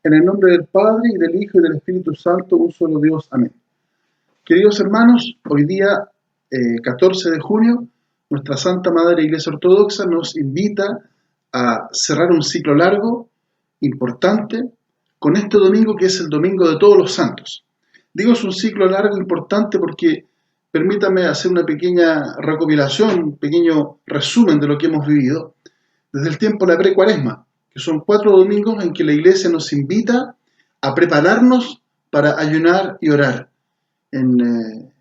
En el nombre del Padre, y del Hijo, y del Espíritu Santo, un solo Dios. Amén. Queridos hermanos, hoy día, 14 de junio, nuestra Santa Madre Iglesia Ortodoxa nos invita a cerrar un ciclo largo, importante, con este domingo que es el Domingo de Todos los Santos. Digo, es un ciclo largo, importante, porque permítame hacer una pequeña recopilación, un pequeño resumen de lo que hemos vivido desde el tiempo de la pre-Cuaresma, que son 4 domingos en que la Iglesia nos invita a prepararnos para ayunar y orar en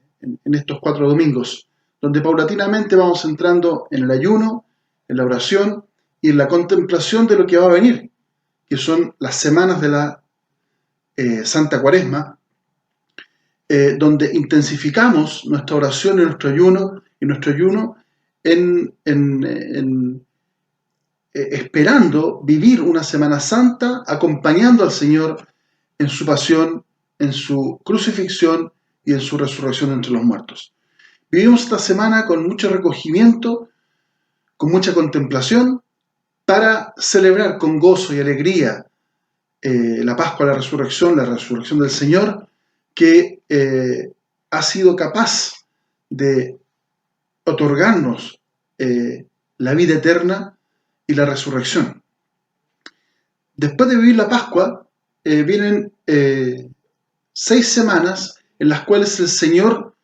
estos 4 domingos, donde paulatinamente vamos entrando en el ayuno, en la oración y en la contemplación de lo que va a venir, que son las semanas de la Santa Cuaresma, donde intensificamos nuestra oración y nuestro ayuno esperando vivir una Semana Santa, acompañando al Señor en su pasión, en su crucifixión y en su resurrección entre los muertos. Vivimos esta semana con mucho recogimiento, con mucha contemplación, para celebrar con gozo y alegría la Pascua, la resurrección del Señor, que ha sido capaz de otorgarnos la vida eterna y la resurrección. Después de vivir la Pascua, vienen 6 semanas en las cuales el Señor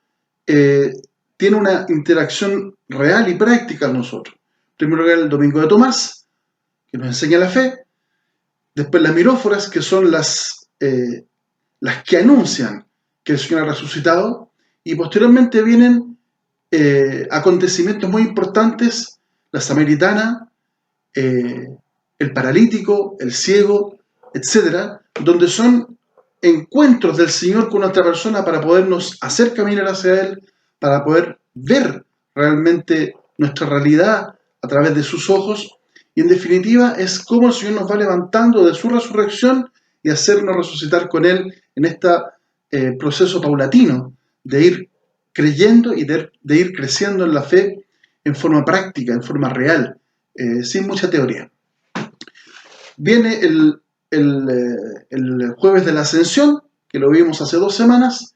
tiene una interacción real y práctica con nosotros. En primer lugar, el Domingo de Tomás, que nos enseña la fe. Después las Miróforas, que son las que anuncian que el Señor ha resucitado. Y posteriormente vienen acontecimientos muy importantes, la Samaritana, el paralítico, el ciego, etcétera, donde son encuentros del Señor con otra persona para podernos hacer caminar hacia Él, para poder ver realmente nuestra realidad a través de sus ojos, y en definitiva es cómo el Señor nos va levantando de su resurrección y hacernos resucitar con Él en este proceso paulatino de ir creyendo y de ir creciendo en la fe en forma práctica, en forma real, sin mucha teoría. Viene el jueves de la Ascensión, que lo vimos hace 2 semanas,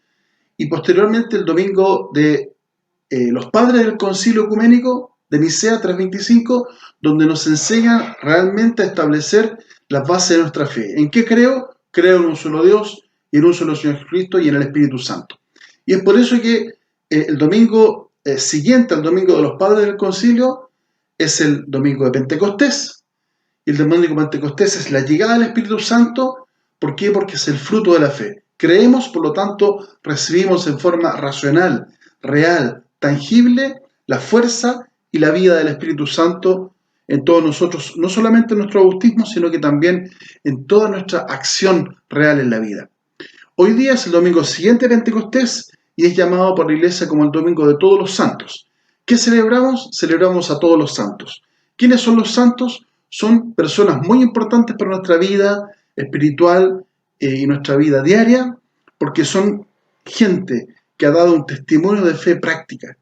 y posteriormente el domingo de los padres del Concilio Ecuménico de Nicea 325, donde nos enseñan realmente a establecer las bases de nuestra fe. ¿En qué creo? Creo en un solo Dios y en un solo Señor Jesucristo y en el Espíritu Santo. Y es por eso que el domingo siguiente al domingo de los padres del Concilio es el domingo de Pentecostés. Y el domingo de Pentecostés es la llegada del Espíritu Santo. ¿Por qué? Porque es el fruto de la fe. Creemos, por lo tanto, recibimos en forma racional, real, tangible, la fuerza y la vida del Espíritu Santo en todos nosotros, no solamente en nuestro bautismo, sino que también en toda nuestra acción real en la vida. Hoy día es el domingo siguiente de Pentecostés y es llamado por la Iglesia como el Domingo de Todos los Santos. ¿Qué celebramos? Celebramos a todos los santos. ¿Quiénes son los santos? Son personas muy importantes para nuestra vida espiritual y nuestra vida diaria, porque son gente que ha dado un testimonio de fe práctica.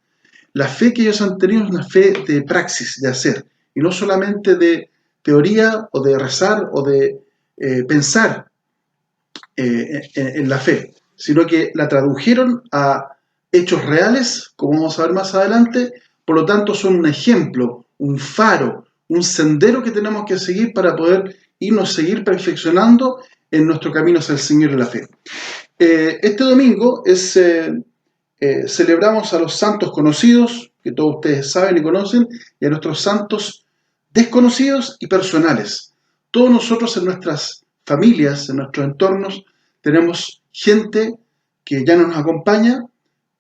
La fe que ellos han tenido es una fe de praxis, de hacer, y no solamente de teoría o de rezar o de pensar en la fe, sino que la tradujeron a hechos reales, como vamos a ver más adelante. Por lo tanto, son un ejemplo, un faro, un sendero que tenemos que seguir para poder seguir perfeccionando en nuestro camino hacia el Señor en la fe. Este domingo celebramos a los santos conocidos, que todos ustedes saben y conocen, y a nuestros santos desconocidos y personales. Todos nosotros en nuestras familias, en nuestros entornos, tenemos gente que ya no nos acompaña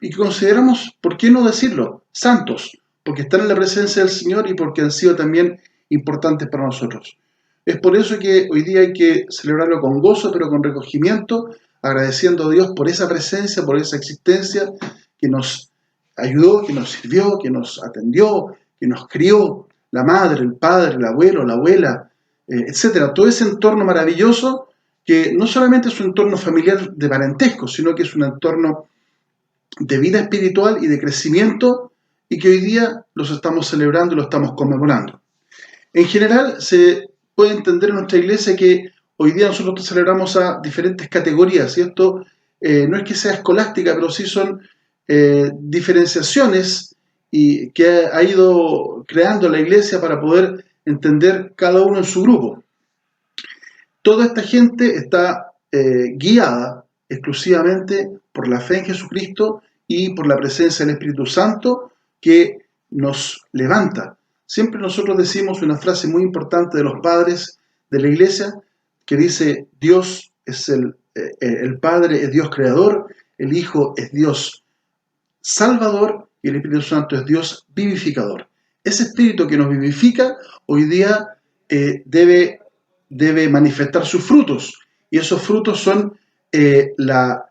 y que consideramos, ¿por qué no decirlo?, santos, porque están en la presencia del Señor y porque han sido también importantes para nosotros. Es por eso que hoy día hay que celebrarlo con gozo, pero con recogimiento, agradeciendo a Dios por esa presencia, por esa existencia que nos ayudó, que nos sirvió, que nos atendió, que nos crió, la madre, el padre, el abuelo, la abuela, etcétera. Todo ese entorno maravilloso que no solamente es un entorno familiar de parentesco, sino que es un entorno de vida espiritual y de crecimiento, y que hoy día los estamos celebrando y los estamos conmemorando. En general, se puede entender en nuestra iglesia que hoy día nosotros celebramos a diferentes categorías, y esto no es que sea escolástica, pero sí son diferenciaciones y que ha ido creando la iglesia para poder entender cada uno en su grupo. Toda esta gente está guiada exclusivamente por la fe en Jesucristo y por la presencia del Espíritu Santo que nos levanta. Siempre nosotros decimos una frase muy importante de los padres de la iglesia que dice: Dios es el Padre es Dios creador, el Hijo es Dios salvador y el Espíritu Santo es Dios vivificador. Ese Espíritu que nos vivifica hoy día debe manifestar sus frutos, y esos frutos son la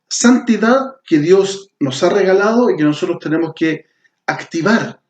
santidad que Dios nos ha regalado y que nosotros tenemos que activar.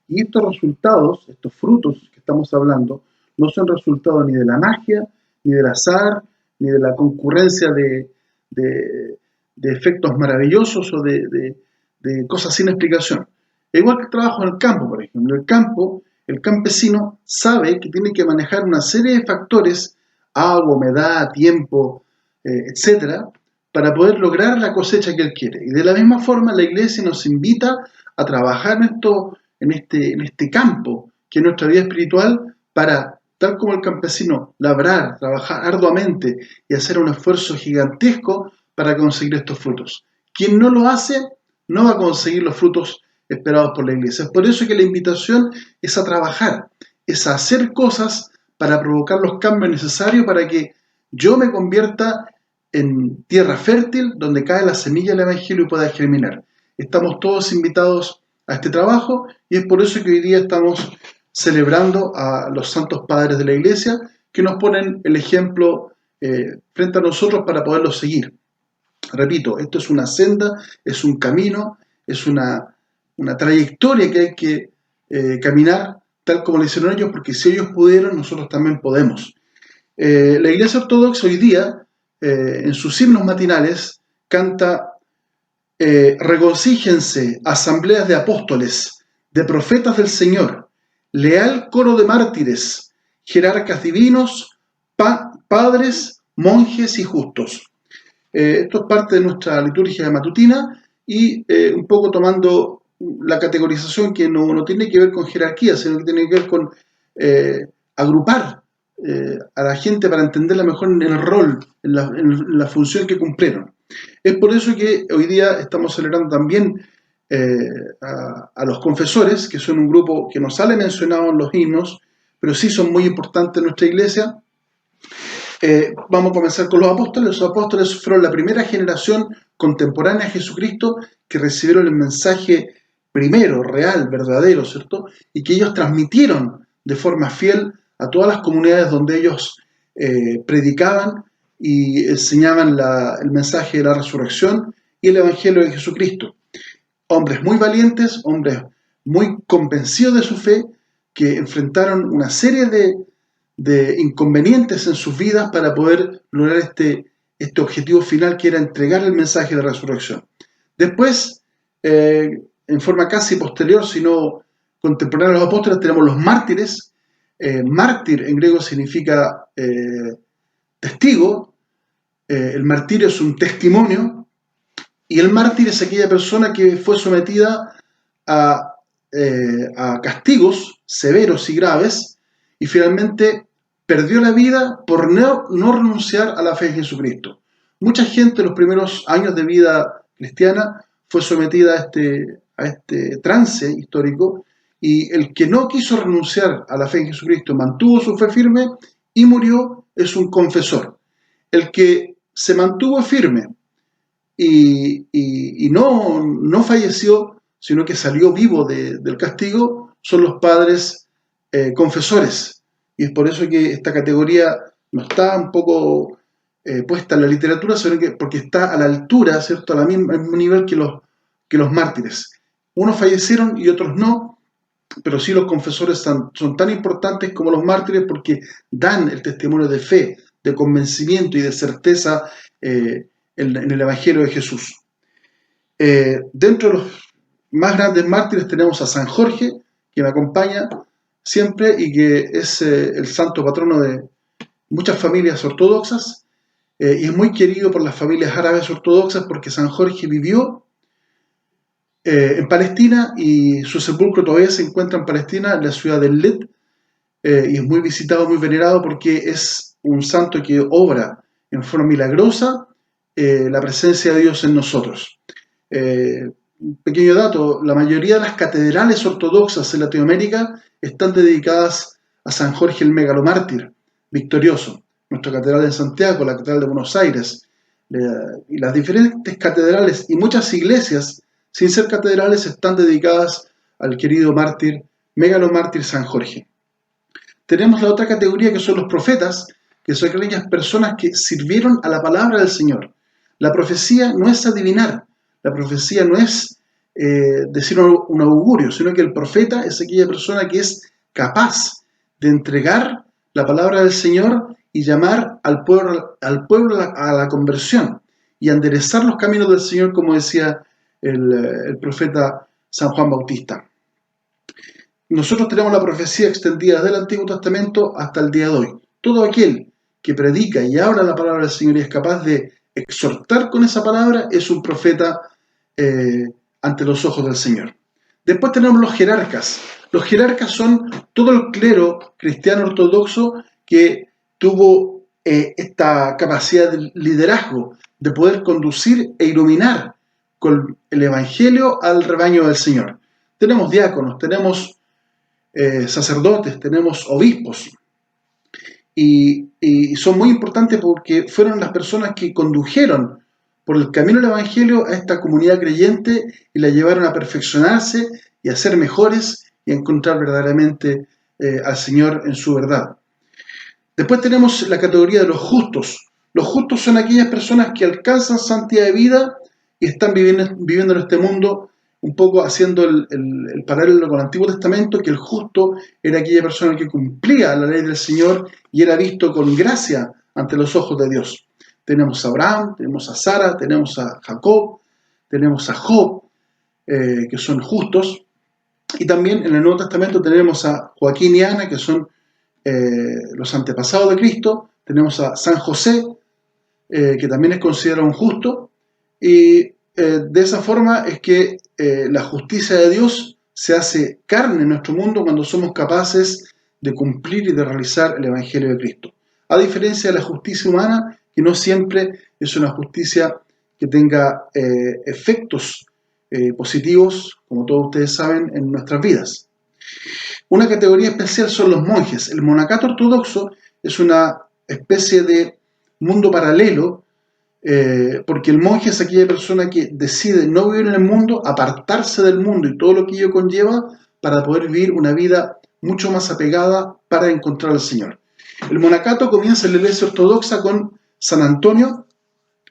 Y estos resultados, estos frutos que estamos hablando, no son resultados ni de la magia, ni del azar, ni de la concurrencia de efectos maravillosos o de cosas sin explicación. Es igual que el trabajo en el campo, por ejemplo. En el campo, el campesino sabe que tiene que manejar una serie de factores, agua, humedad, tiempo, etcétera, para poder lograr la cosecha que él quiere. Y de la misma forma, la iglesia nos invita a trabajar en este campo, que es nuestra vida espiritual, para, tal como el campesino, labrar, trabajar arduamente y hacer un esfuerzo gigantesco para conseguir estos frutos. Quien no lo hace, no va a conseguir los frutos esperados por la iglesia. Es por eso que la invitación es a trabajar, es a hacer cosas para provocar los cambios necesarios para que yo me convierta en tierra fértil donde cae la semilla del Evangelio y pueda germinar. Estamos todos invitados a este trabajo y es por eso que hoy día estamos celebrando a los santos padres de la iglesia que nos ponen el ejemplo frente a nosotros para poderlo seguir. Repito, esto es una senda, es un camino, es una trayectoria que hay que caminar tal como lo hicieron ellos, porque si ellos pudieron, nosotros también podemos. La Iglesia Ortodoxa hoy día, en sus himnos matinales, canta: regocíjense, asambleas de apóstoles, de profetas del Señor, leal coro de mártires, jerarcas divinos, padres, monjes y justos. Esto es parte de nuestra liturgia matutina y un poco tomando la categorización que no tiene que ver con jerarquía, sino que tiene que ver con agrupar a la gente para entenderla mejor en el rol, en la función que cumplieron. Es por eso que hoy día estamos celebrando también a los confesores, que son un grupo que no sale mencionado en los himnos, pero sí son muy importantes en nuestra iglesia. Vamos a comenzar con los apóstoles. Los apóstoles fueron la primera generación contemporánea a Jesucristo que recibieron el mensaje primero, real, verdadero, ¿cierto? Y que ellos transmitieron de forma fiel a todas las comunidades donde ellos predicaban y enseñaban el mensaje de la resurrección y el evangelio de Jesucristo. Hombres muy valientes, hombres muy convencidos de su fe, que enfrentaron una serie de inconvenientes en sus vidas para poder lograr este objetivo final, que era entregar el mensaje de la resurrección. Después, en forma casi posterior, sino contemporánea a los apóstoles, tenemos los mártires. Mártir en griego significa testigo. El martirio es un testimonio, y el mártir es aquella persona que fue sometida a castigos severos y graves, y finalmente perdió la vida por no renunciar a la fe en Jesucristo. Mucha gente en los primeros años de vida cristiana fue sometida a este trance histórico, y el que no quiso renunciar a la fe en Jesucristo, mantuvo su fe firme y murió, es un confesor. El que se mantuvo firme y no falleció, sino que salió vivo del castigo, son los padres confesores. Y es por eso que esta categoría no está un poco puesta en la literatura, sino que porque está a la altura, ¿cierto?, al mismo nivel que los mártires. Unos fallecieron y otros no, pero sí los confesores son tan importantes como los mártires, porque dan el testimonio de fe, de convencimiento y de certeza en el Evangelio de Jesús. Dentro de los más grandes mártires tenemos a San Jorge, que me acompaña siempre y que es el santo patrono muchas familias ortodoxas, y es muy querido por las familias árabes ortodoxas porque San Jorge vivió en Palestina y su sepulcro todavía se encuentra en Palestina, en la ciudad de Led, y es muy visitado, muy venerado porque es un santo que obra en forma milagrosa la presencia de Dios en nosotros. Un pequeño dato, la mayoría de las catedrales ortodoxas en Latinoamérica están dedicadas a San Jorge el Megalomártir, victorioso. Nuestra catedral de Santiago, la catedral de Buenos Aires, y las diferentes catedrales y muchas iglesias, sin ser catedrales, están dedicadas al querido mártir, megalomártir San Jorge. Tenemos la otra categoría que son los profetas, que son aquellas personas que sirvieron a la palabra del Señor. La profecía no es adivinar, la profecía no es decir un augurio, sino que el profeta es aquella persona que es capaz de entregar la palabra del Señor y llamar al pueblo a la conversión y a enderezar los caminos del Señor, como decía el profeta San Juan Bautista. Nosotros tenemos la profecía extendida desde el Antiguo Testamento hasta el día de hoy. Todo aquel que predica y habla la palabra del Señor y es capaz de exhortar con esa palabra es un profeta ante los ojos del Señor. Después tenemos los jerarcas. Los jerarcas son todo el clero cristiano ortodoxo que tuvo esta capacidad de liderazgo, de poder conducir e iluminar con el Evangelio al rebaño del Señor. Tenemos diáconos, tenemos sacerdotes, tenemos obispos, y son muy importantes porque fueron las personas que condujeron por el camino del Evangelio a esta comunidad creyente y la llevaron a perfeccionarse y a ser mejores y a encontrar verdaderamente al Señor en su verdad. Después tenemos la categoría de los justos. Los justos son aquellas personas que alcanzan santidad de vida y están viviendo en este mundo un poco haciendo el paralelo con el Antiguo Testamento, que el justo era aquella persona que cumplía la ley del Señor y era visto con gracia ante los ojos de Dios. Tenemos a Abraham, tenemos a Sara, tenemos a Jacob, tenemos a Job, que son justos, y también en el Nuevo Testamento tenemos a Joaquín y Ana, que son los antepasados de Cristo, tenemos a San José, que también es considerado un justo, y de esa forma es que la justicia de Dios se hace carne en nuestro mundo cuando somos capaces de cumplir y de realizar el Evangelio de Cristo. A diferencia de la justicia humana, que no siempre es una justicia que tenga efectos positivos, como todos ustedes saben, en nuestras vidas. Una categoría especial son los monjes. El monacato ortodoxo es una especie de mundo paralelo, porque el monje es aquella persona que decide no vivir en el mundo, apartarse del mundo y todo lo que ello conlleva para poder vivir una vida mucho más apegada para encontrar al Señor. El monacato comienza en la iglesia ortodoxa con San Antonio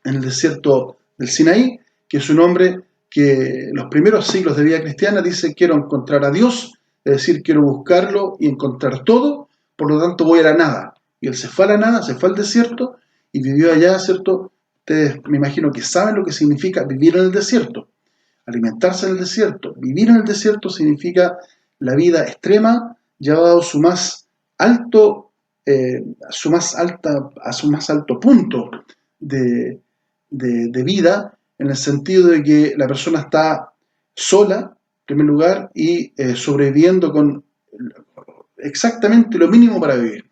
en el desierto del Sinaí, que es un hombre que en los primeros siglos de vida cristiana dice: quiero encontrar a Dios, es decir, quiero buscarlo y encontrar todo, por lo tanto voy a la nada. Y él se fue a la nada, se fue al desierto y vivió allá, ¿cierto? Ustedes me imagino que saben lo que significa vivir en el desierto, alimentarse en el desierto. Vivir en el desierto significa la vida extrema llevado a su más alto, a su más alto punto de vida, en el sentido de que la persona está sola, en primer lugar, y sobreviviendo con exactamente lo mínimo para vivir.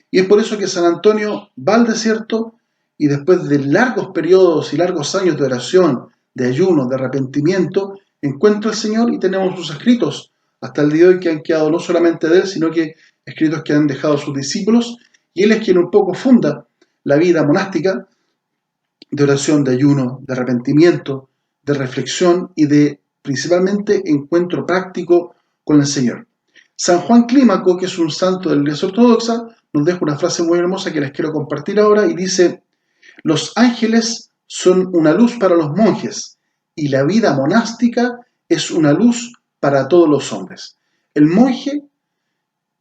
Y es por eso que San Antonio va al desierto y después de largos periodos y largos años de oración, de ayuno, de arrepentimiento, encuentra al Señor y tenemos sus escritos hasta el día de hoy que han quedado no solamente de él, sino que escritos que han dejado sus discípulos, y él es quien un poco funda la vida monástica de oración, de ayuno, de arrepentimiento, de reflexión y de principalmente encuentro práctico con el Señor. San Juan Clímaco, que es un santo de la Iglesia Ortodoxa, nos deja una frase muy hermosa que les quiero compartir ahora y dice: los ángeles son una luz para los monjes y la vida monástica es una luz para todos los hombres. El monje,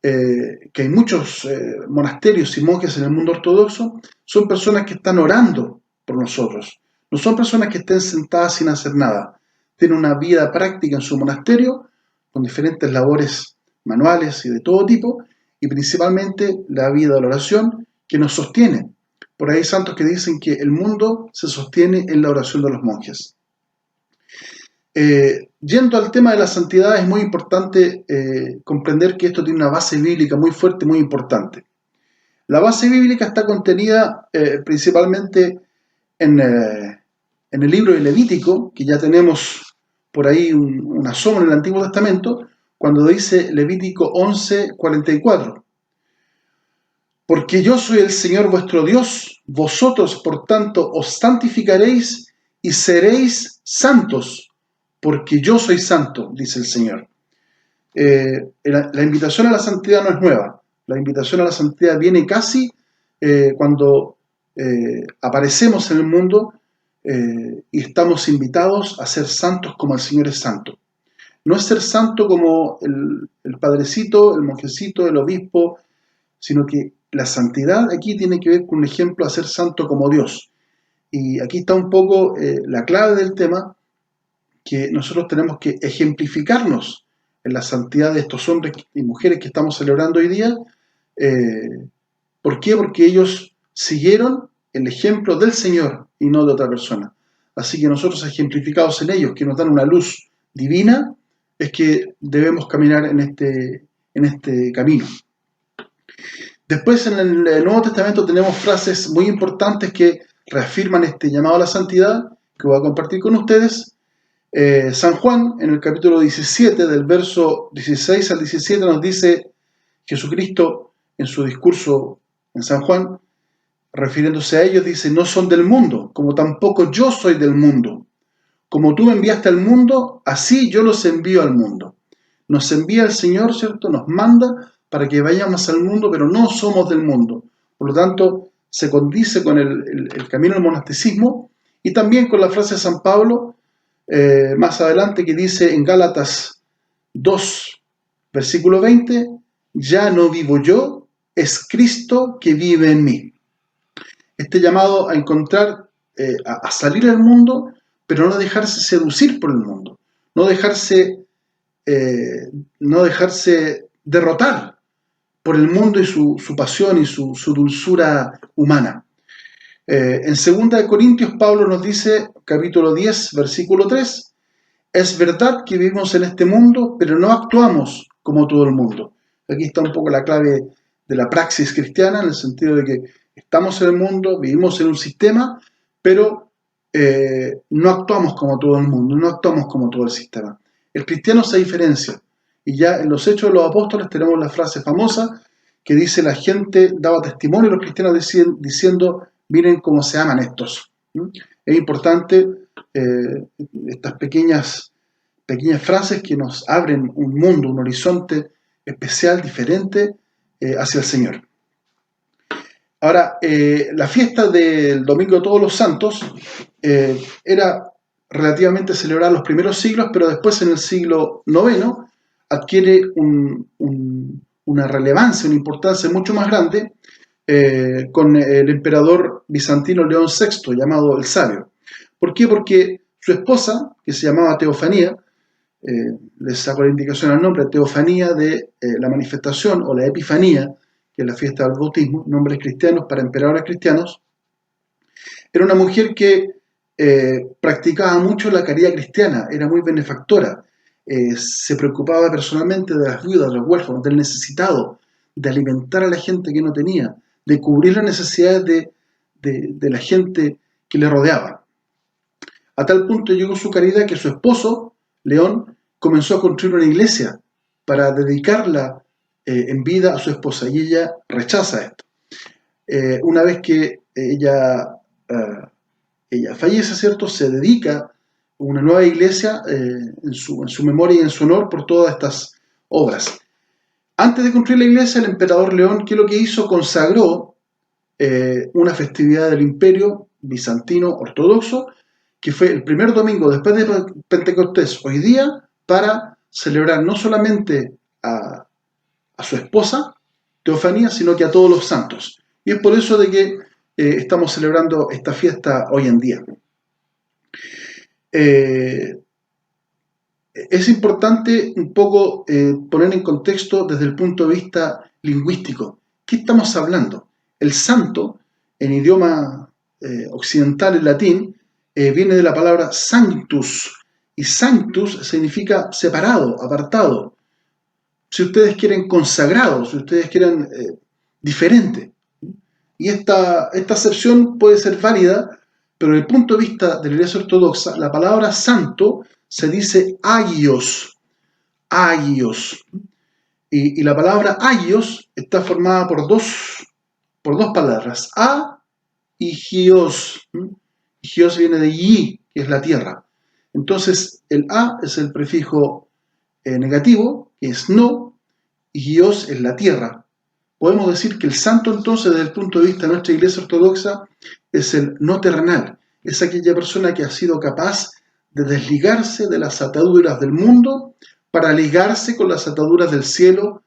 que hay muchos monasterios y monjes en el mundo ortodoxo, son personas que están orando por nosotros. No son personas que estén sentadas sin hacer nada. Tienen una vida práctica en su monasterio, con diferentes labores manuales y de todo tipo, y principalmente la vida de la oración que nos sostiene. Por ahí hay santos que dicen que el mundo se sostiene en la oración de los monjes. Yendo al tema de la santidad, es muy importante comprender que esto tiene una base bíblica muy fuerte, muy importante. La base bíblica está contenida principalmente en el libro de Levítico, que ya tenemos por ahí un asomo en el Antiguo Testamento, cuando dice Levítico 11:44. Porque yo soy el Señor vuestro Dios, vosotros por tanto os santificaréis y seréis santos, porque yo soy santo, dice el Señor. La invitación a la santidad no es nueva. La invitación a la santidad viene casi cuando aparecemos en el mundo y estamos invitados a ser santos como el Señor es santo. No es ser santo como el padrecito, el monjecito, el obispo, sino que la santidad aquí tiene que ver con un ejemplo a ser santo como Dios. Y aquí está un poco la clave del tema, que nosotros tenemos que ejemplificarnos en la santidad de estos hombres y mujeres que estamos celebrando hoy día. ¿Por qué? Porque ellos siguieron el ejemplo del Señor y no de otra persona. Así que nosotros, ejemplificados en ellos, que nos dan una luz divina, es que debemos caminar en este camino. Después, en el Nuevo Testamento tenemos frases muy importantes que reafirman este llamado a la santidad, que voy a compartir con ustedes. San Juan, en el capítulo 17, del verso 16 al 17, nos dice Jesucristo en su discurso en San Juan, refiriéndose a ellos, dice: no son del mundo, como tampoco yo soy del mundo. Como tú me enviaste al mundo, así yo los envío al mundo. Nos envía el Señor, ¿cierto? Nos manda para que vayamos al mundo, pero no somos del mundo. Por lo tanto, se condice con el camino del monasticismo y también con la frase de San Pablo, más adelante, que dice en Gálatas 2, versículo 20, ya no vivo yo, es Cristo que vive en mí. Este llamado a encontrar, a salir al mundo, pero no dejarse seducir por el mundo, no dejarse derrotar por el mundo y su pasión y su dulzura humana. En 2 Corintios, Pablo nos dice, capítulo 10, versículo 3, es verdad que vivimos en este mundo, pero no actuamos como todo el mundo. Aquí está un poco la clave de la praxis cristiana, en el sentido de que estamos en el mundo, vivimos en un sistema, pero no actuamos como todo el mundo, no actuamos como todo el sistema. El cristiano se diferencia, y ya en los Hechos de los Apóstoles tenemos la frase famosa que dice: la gente daba testimonio, los cristianos diciendo, miren cómo se aman estos. Es importante estas pequeñas frases que nos abren un mundo, un horizonte especial, diferente hacia el Señor. Ahora, la fiesta del Domingo de Todos los Santos era relativamente celebrada en los primeros siglos, pero después, en el siglo IX, adquiere una relevancia, una importancia mucho más grande con el emperador bizantino León VI, llamado el Sabio. ¿Por qué? Porque su esposa, que se llamaba Teofanía, les saco la indicación al nombre, Teofanía de la manifestación o la Epifanía, que es la fiesta del bautismo, nombres cristianos para emperadores cristianos, era una mujer que practicaba mucho la caridad cristiana, era muy benefactora, se preocupaba personalmente de las viudas, de los huérfanos, del necesitado, de alimentar a la gente que no tenía, de cubrir las necesidades de la gente que le rodeaba. A tal punto llegó su caridad que su esposo, León, comenzó a construir una iglesia para dedicarla en vida a su esposa, y ella rechaza esto. Una vez que ella fallece, ¿cierto?, se dedica una nueva iglesia en su memoria y en su honor por todas estas obras. Antes de construir la iglesia, el emperador León, ¿qué es lo que hizo? Consagró una festividad del imperio bizantino ortodoxo, que fue el primer domingo después de Pentecostés, hoy día, para celebrar no solamente a su esposa, Teofanía, sino que a todos los santos. Y es por eso de que estamos celebrando esta fiesta hoy en día. Es importante un poco poner en contexto desde el punto de vista lingüístico. ¿Qué estamos hablando? El santo, en idioma occidental, en latín, viene de la palabra sanctus, y sanctus significa separado, apartado. Si ustedes quieren consagrado, si ustedes quieren diferente. Y esta acepción puede ser válida, pero desde el punto de vista de la Iglesia Ortodoxa, la palabra santo se dice agios, agios. Y la palabra agios está formada por dos palabras, a y gios. Gios viene de yi, que es la tierra. Entonces, el a es el prefijo negativo, que es no, y gios es la tierra. Podemos decir que el santo, entonces, desde el punto de vista de nuestra Iglesia Ortodoxa, es el no terrenal. Es aquella persona que ha sido capaz de desligarse de las ataduras del mundo para ligarse con las ataduras del cielo,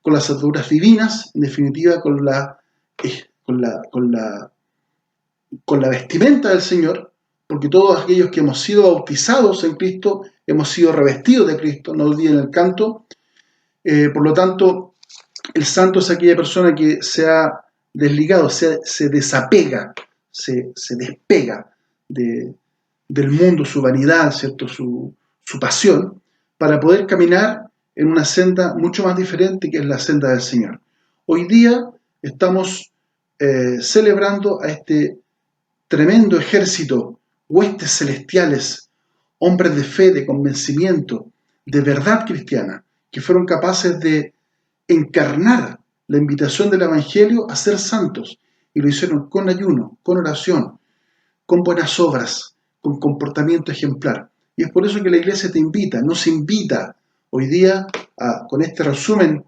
con las ataduras divinas, en definitiva con la vestimenta del Señor, porque todos aquellos que hemos sido bautizados en Cristo, hemos sido revestidos de Cristo, no olviden el canto. Por lo tanto, el santo es aquella persona que se ha desligado, se desapega, se despega del mundo, su vanidad, ¿cierto? Su pasión, para poder caminar en una senda mucho más diferente, que es la senda del Señor. Hoy día estamos celebrando a este tremendo ejército, huestes celestiales, hombres de fe, de convencimiento, de verdad cristiana, que fueron capaces de encarnar la invitación del Evangelio a ser santos, y lo hicieron con ayuno, con oración, con buenas obras, con comportamiento ejemplar. Y es por eso que la Iglesia te invita, nos invita hoy día, con este resumen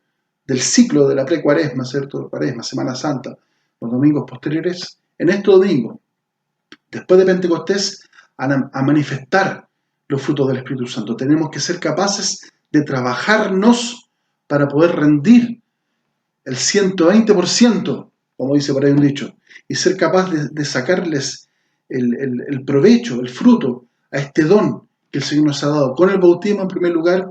del ciclo de la pre-cuaresma, ¿cierto? Cuaresma, Semana Santa, los domingos posteriores, en este domingo, después de Pentecostés, a manifestar los frutos del Espíritu Santo. Tenemos que ser capaces de trabajarnos para poder rendir el 120%, como dice por ahí un dicho, y ser capaz de sacarles el provecho, el fruto a este don que el Señor nos ha dado, con el bautismo en primer lugar,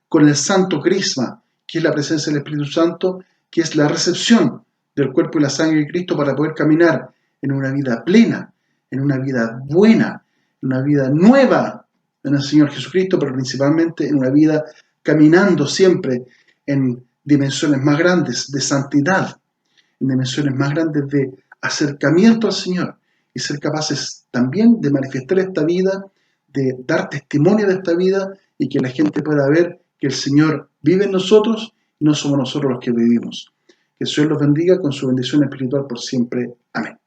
con el santo crisma, que es la presencia del Espíritu Santo, que es la recepción del cuerpo y la sangre de Cristo para poder caminar en una vida plena, en una vida buena, en una vida nueva en el Señor Jesucristo, pero principalmente en una vida caminando siempre en dimensiones más grandes de santidad, en dimensiones más grandes de acercamiento al Señor, y ser capaces también de manifestar esta vida, de dar testimonio de esta vida, y que la gente pueda ver que el Señor vive en nosotros y no somos nosotros los que vivimos. Que el Señor los bendiga con su bendición espiritual por siempre. Amén.